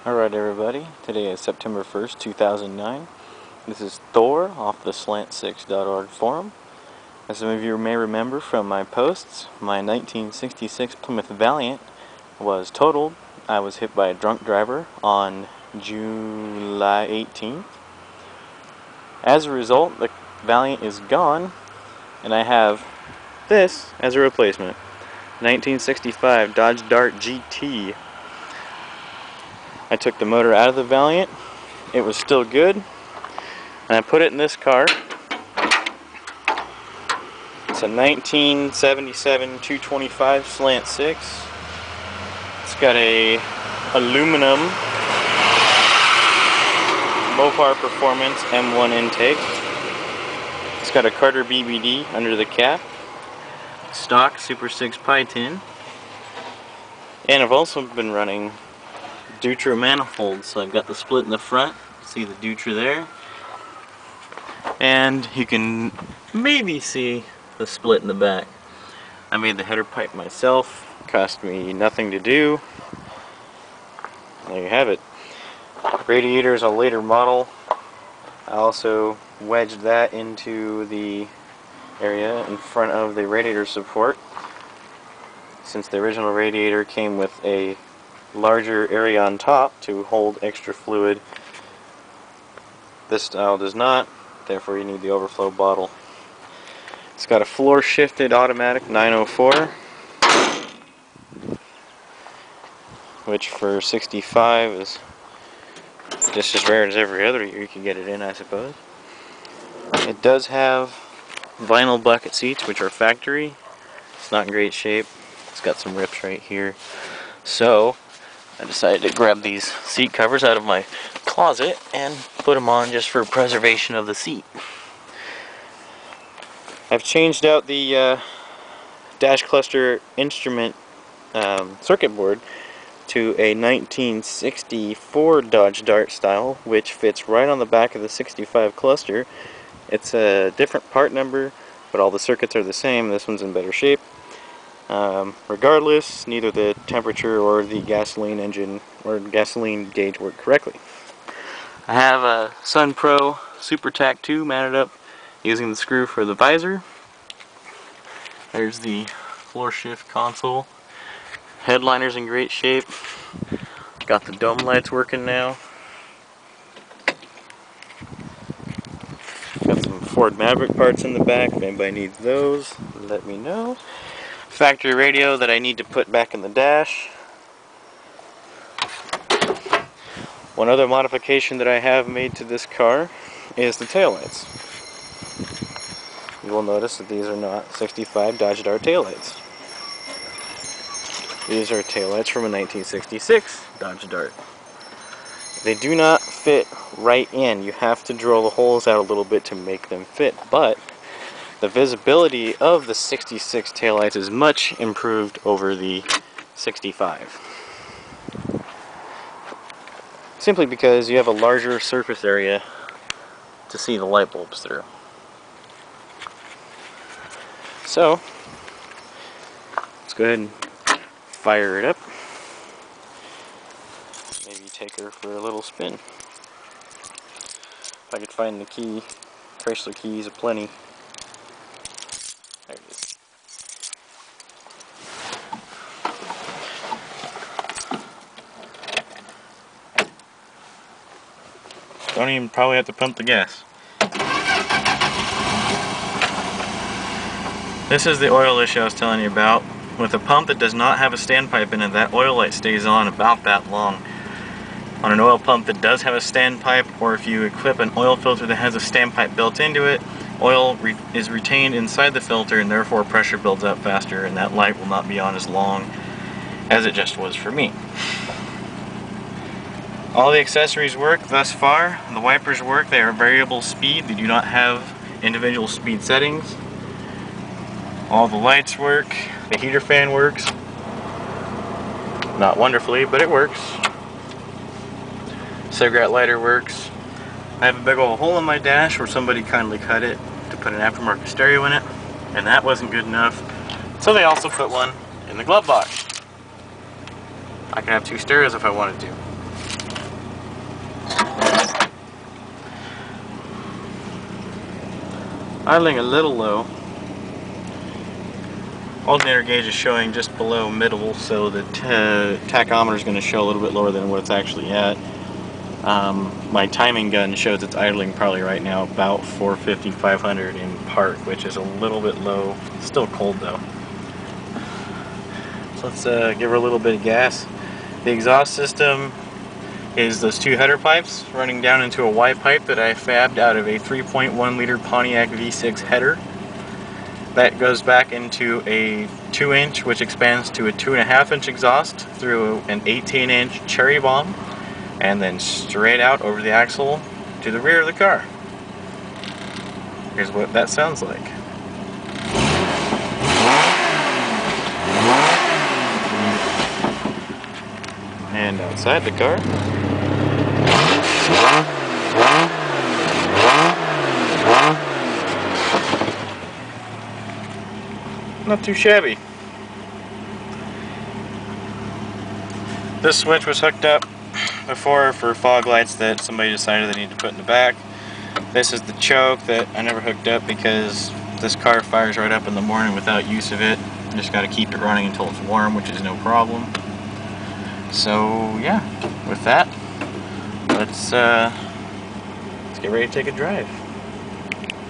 Alright everybody, today is September 1st, 2009. This is Thor off the Slant6.org forum. As some of you may remember from my posts, my 1966 Plymouth Valiant was totaled. I was hit by a drunk driver on July 18th. As a result, the Valiant is gone, and I have this as a replacement. 1965 Dodge Dart GT. I took the motor out of the Valiant. It was still good, and I put it in this car. It's a 1977 225 Slant 6. It's got a aluminum Mopar Performance M1 intake. It's got a Carter BBD under the cap. Stock Super 6 pie tin. And I've also been running Dutra manifolds, so I've got the split in the front. See the Dutra there, and you can maybe see the split in the back. I made the header pipe myself. Cost me nothing to do. There you have it. Radiator is a later model. I also wedged that into the area in front of the radiator support, since the original radiator came with a larger area on top to hold extra fluid. This style does not, therefore you need the overflow bottle. It's got a floor shifted automatic 904, which for 65 is just as rare as every other year you can get it in, I suppose. It does have vinyl bucket seats, which are factory. It's not in great shape. It's got some rips right here. So I decided to grab these seat covers out of my closet and put them on just for preservation of the seat. I've changed out the dash cluster instrument circuit board to a 1964 Dodge Dart style, which fits right on the back of the 65 cluster. It's a different part number, but all the circuits are the same. This one's in better shape. Regardless, neither the temperature or the gasoline engine or gasoline gauge work correctly. I have a Sun Pro Super Tac 2 mounted up using the screw for the visor. There's the floor shift console. Headliner's in great shape. Got the dome lights working now. Got some Ford Maverick parts in the back. If anybody needs those, let me know. Factory radio that I need to put back in the dash. One other modification that I have made to this car is the taillights. You will notice that these are not 65 Dodge Dart taillights. These are taillights from a 1966 Dodge Dart. They do not fit right in. You have to drill the holes out a little bit to make them fit, but the visibility of the 66 taillights is much improved over the 65. Simply because you have a larger surface area to see the light bulbs through. So, let's go ahead and fire it up. Maybe take her for a little spin. If I could find the key, Chrysler keys aplenty. There it is. Don't even probably have to pump the gas. This is the oil issue I was telling you about. With a pump that does not have a standpipe in it, that oil light stays on about that long. On an oil pump that does have a standpipe, or if you equip an oil filter that has a standpipe built into it, oil is retained inside the filter, and therefore pressure builds up faster, and that light will not be on as long as it just was for me. All the accessories work thus far. The wipers work. They are variable speed. They do not have individual speed settings. All the lights work. The heater fan works. Not wonderfully, but it works. Cigarette lighter works. I have a big old hole in my dash where somebody kindly cut it to put an aftermarket stereo in it, and that wasn't good enough, so they also put one in the glove box. I can have two stereos if I wanted to. Idling a little low. Alternator gauge is showing just below middle, so the tachometer is going to show a little bit lower than what it's actually at. My timing gun shows it's idling probably right now about 450, 500 in park, which is a little bit low. Still cold though. So let's give her a little bit of gas. The exhaust system is those two header pipes running down into a Y pipe that I fabbed out of a 3.1 liter Pontiac V6 header. That goes back into a 2-inch, which expands to a 2.5-inch exhaust through an 18-inch cherry bomb, and then straight out over the axle to the rear of the car. Here's what that sounds like. And outside the car, not too shabby. This switch was hooked up before for fog lights that somebody decided they need to put in the back. This is the choke that I never hooked up because this car fires right up in the morning without use of it. You just got to keep it running until it's warm, which is no problem. So yeah, with that, let's get ready to take a drive.